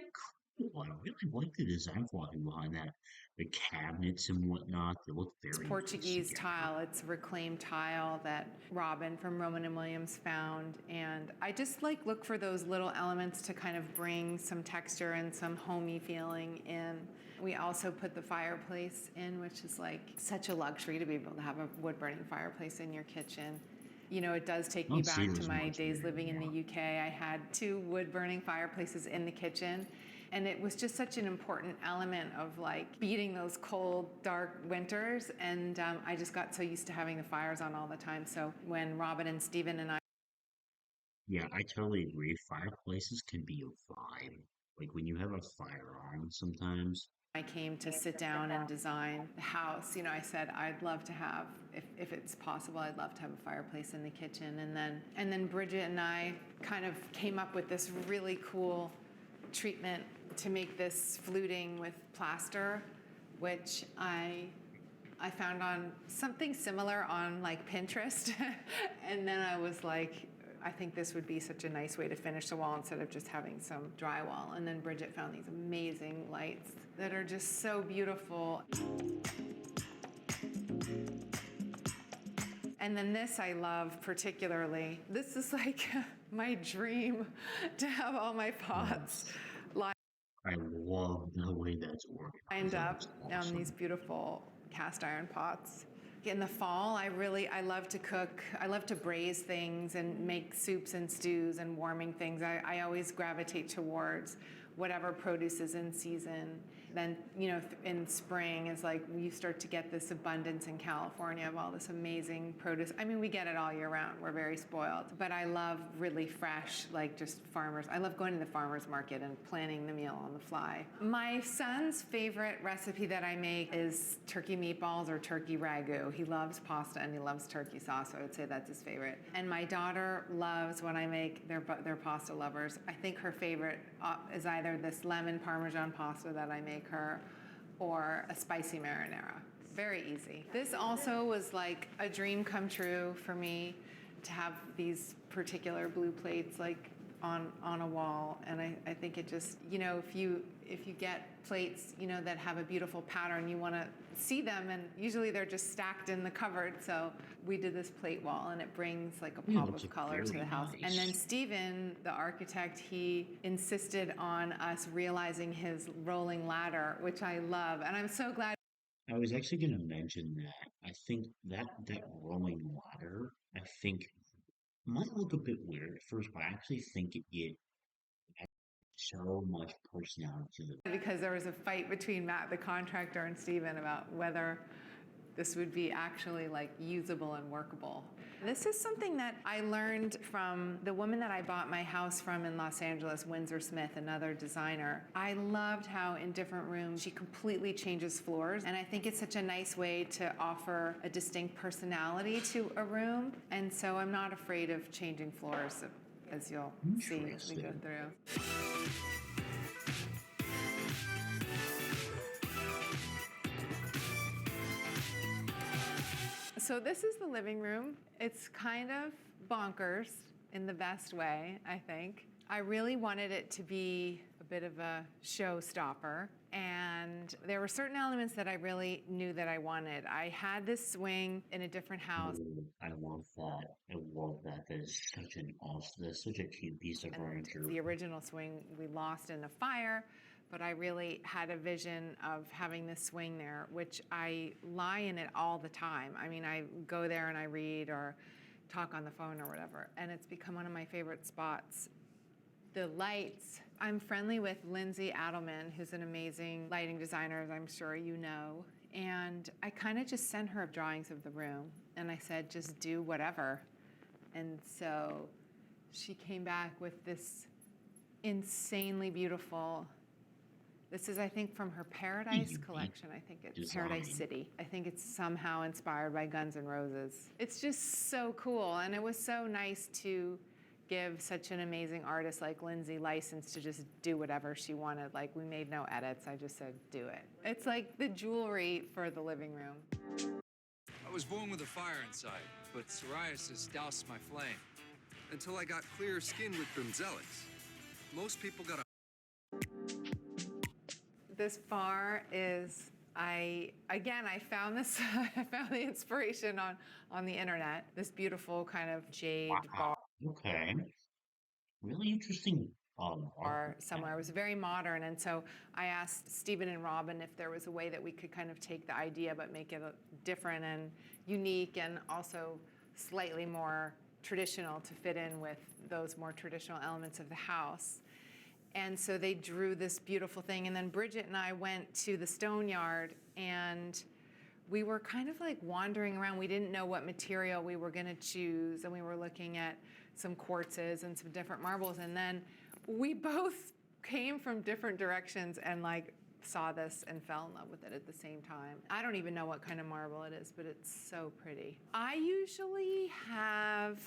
cool. I really like the design quality behind that. The cabinets and whatnot, they look very nice Portuguese together. tile. It's reclaimed tile that Robin from Roman and Williams found. And I just like look for those little elements to kind of bring some texture and some homey feeling in. We also put the fireplace in, which is like such a luxury to be able to have a wood burning fireplace in your kitchen. You know, it does take me Don't see back it to as my much days living in the anymore. UK. I had 2 wood burning fireplaces in the kitchen. And it was just such an important element of like beating those cold, dark winters. And I just got so used to having the fires on all the time. So when Robin and Stephen and I Yeah, I totally agree. Fireplaces can be a vibe. Like when you have a fire on sometimes. came to sit down and design the house, you know, I said I'd love to have, if it's possible, I'd love to have a fireplace in the kitchen. And then Bridget and I kind of came up with this really cool treatment to make this fluting with plaster, which I found on something similar on like Pinterest. And then I was like, I think this would be such a nice way to finish the wall instead of just having some drywall. And then Bridget found these amazing lights that are just so beautiful. And then this I love particularly. This is like my dream to have all my pots I love the way that's organized. lined up That's on awesome. these beautiful cast iron pots. In the fall, I love to cook. I love to braise things and make soups and stews and warming things. I always gravitate towards whatever produce is in season. Then, in spring is like you start to get this abundance in California of all this amazing produce. I mean, we get it all year round. We're very spoiled. But I love really fresh, like just farmers. I love going to the farmer's market and planning the meal on the fly. My son's favorite recipe that I make is turkey meatballs or turkey ragu. He loves pasta and he loves turkey sauce, so I would say that's his favorite. And my daughter loves when I make their pasta lovers. I think her favorite is either this lemon Parmesan pasta that I make her or a spicy marinara. Very easy. This also was like a dream come true for me to have these particular blue plates like on a wall. And I think it just, if you get plates, that have a beautiful pattern, you want to see them, and usually they're just stacked in the cupboard. So we did this plate wall, and it brings like a pop of color to the house. nice. And then Stephen, the architect, he insisted on us realizing his rolling ladder, which I love. And I'm so glad. I was actually going to mention that. I think that rolling ladder, I think, might look a bit weird at first, but I actually think it has so much personality to it. Because there was a fight between Matt, the contractor, and Steven about whether this would be actually like usable and workable. This is something that I learned from the woman that I bought my house from in Los Angeles, Windsor Smith, another designer. I loved how in different rooms she completely changes floors, and I think it's such a nice way to offer a distinct personality to a room. And so I'm not afraid of changing floors, as you'll see as we go Interesting. through. So this is the living room. It's kind of bonkers in the best way, I think. I really wanted it to be a bit of a showstopper, and there were certain elements that I really knew that I wanted. I had this swing in a different house. Ooh, I love that. I love that. That is such an awesome, that's such a cute piece of And furniture. the original swing we lost in the fire, but I really had a vision of having this swing there, which I lie in it all the time. I mean, I go there and I read or talk on the phone or whatever, and it's become one of my favorite spots. The lights, I'm friendly with Lindsay Adelman, who's an amazing lighting designer, as I'm sure you know, and I kind of just sent her drawings of the room, and I said, just do whatever. And so she came back with this insanely beautiful. This is, I think, from her Paradise Unique collection. I think it's design. Paradise City. I think it's somehow inspired by Guns N' Roses. It's just so cool, and it was so nice to give such an amazing artist like Lindsay license to just do whatever she wanted. Like, we made no edits. I just said, do it. It's like the jewelry for the living room. I was born with a fire inside, but psoriasis doused my flame. Until I got clear skin with Bimzelx. Most people got a This bar is, I found this, I found the inspiration on the internet. This beautiful kind of jade Wow. Okay. Really interesting bar art. somewhere. It was very modern, and so I asked Stephen and Robin if there was a way that we could kind of take the idea but make it different and unique and also slightly more traditional to fit in with those more traditional elements of the house. And so they drew this beautiful thing, and then Bridget and I went to the stone yard, and we were kind of like wandering around. We didn't know what material we were gonna choose, and we were looking at some quartzes and some different marbles, and then we both came from different directions and like saw this and fell in love with it at the same time. I don't even know what kind of marble it is, but it's so pretty. I usually have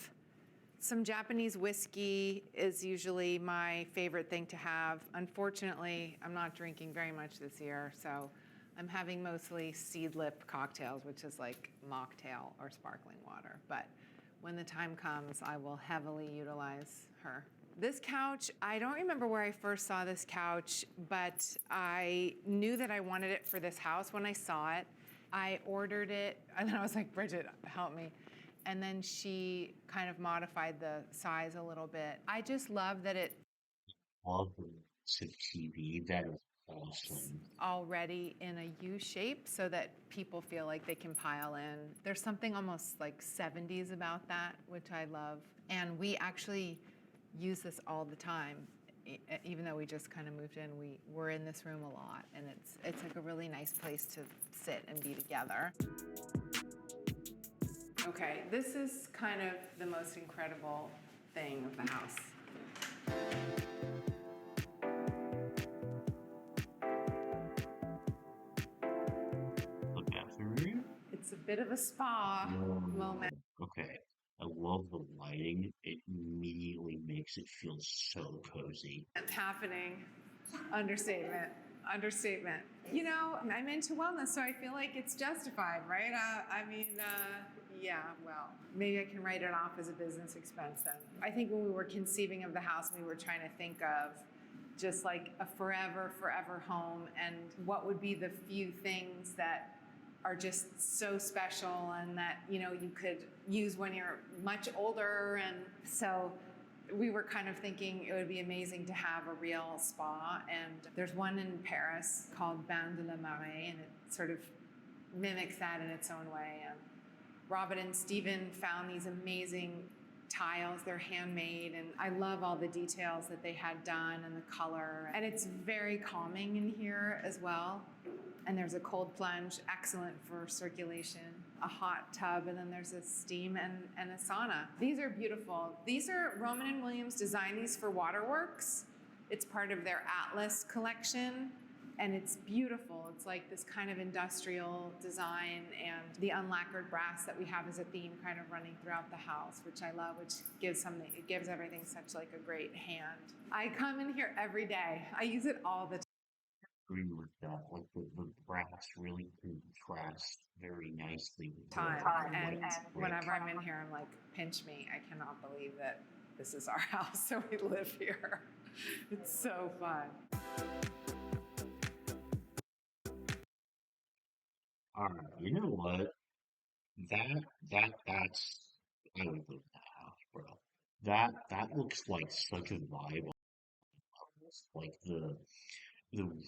some Japanese whiskey is usually my favorite thing to have. Unfortunately, I'm not drinking very much this year, so I'm having mostly seed-lip cocktails, which is like mocktail or sparkling water. But when the time comes, I will heavily utilize her. This couch, I don't remember where I first saw this couch, but I knew that I wanted it for this house when I saw it. I ordered it, and then I was like, Bridget, help me. And then she kind of modified the size a little bit. I just love that it's Love the massive TV. That is awesome. already in a U shape so that people feel like they can pile in. There's something almost like 70s about that, which I love. And we actually use this all the time. Even though we just kind of moved in, we're in this room a lot, and it's like a really nice place to sit and be together. Okay, this is kind of the most incredible thing of the house. The bathroom area? It's a bit of a spa moment. Okay. I love the lighting. It immediately makes it feel so cozy. It's happening. Understatement. Understatement. You know, I'm into wellness, so I feel like it's justified, right? Yeah, well, maybe I can write it off as a business expense then. I think when we were conceiving of the house, we were trying to think of just like a forever home and what would be the few things that are just so special and that, you know, you could use when you're much older. And so we were kind of thinking it would be amazing to have a real spa. And there's one in Paris called Bain de la Marée, and it sort of mimics that in its own way. And Robin and Steven found these amazing tiles. They're handmade, and I love all the details that they had done and the color. And it's very calming in here as well. And there's a cold plunge, excellent for circulation, a hot tub, and then there's a steam and a sauna. These are beautiful. These are Roman and Williams designed these for Waterworks. It's part of their Atlas collection, and it's beautiful. It's like this kind of industrial design, and the unlacquered brass that we have as a theme kind of running throughout the house, which I love, which gives everything such like a great hand. I come in here every day. I use it all the time. Agree with that. Like the brass really contrasts very nicely with And white brick. whenever I'm in here, I'm like, pinch me. I cannot believe that this is our house, so we live here. It's so fun. All right, you know what? That's I would live in that house, bro. That looks like such a vibe. Like the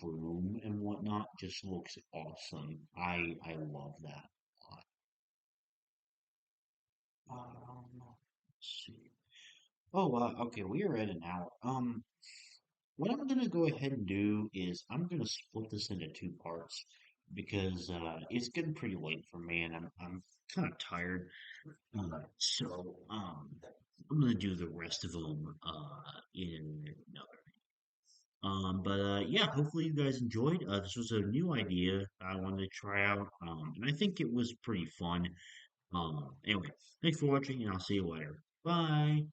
room and whatnot just looks awesome. I love that a lot. Let's see. Oh, okay, we are at an hour. What I'm gonna go ahead and do is I'm gonna split this into two parts because it's getting pretty late for me and I'm kind of tired. So I'm gonna do the rest of them in another. Yeah, hopefully you guys enjoyed. This was a new idea I wanted to try out, and I think it was pretty fun. Anyway, thanks for watching, and I'll see you later. Bye.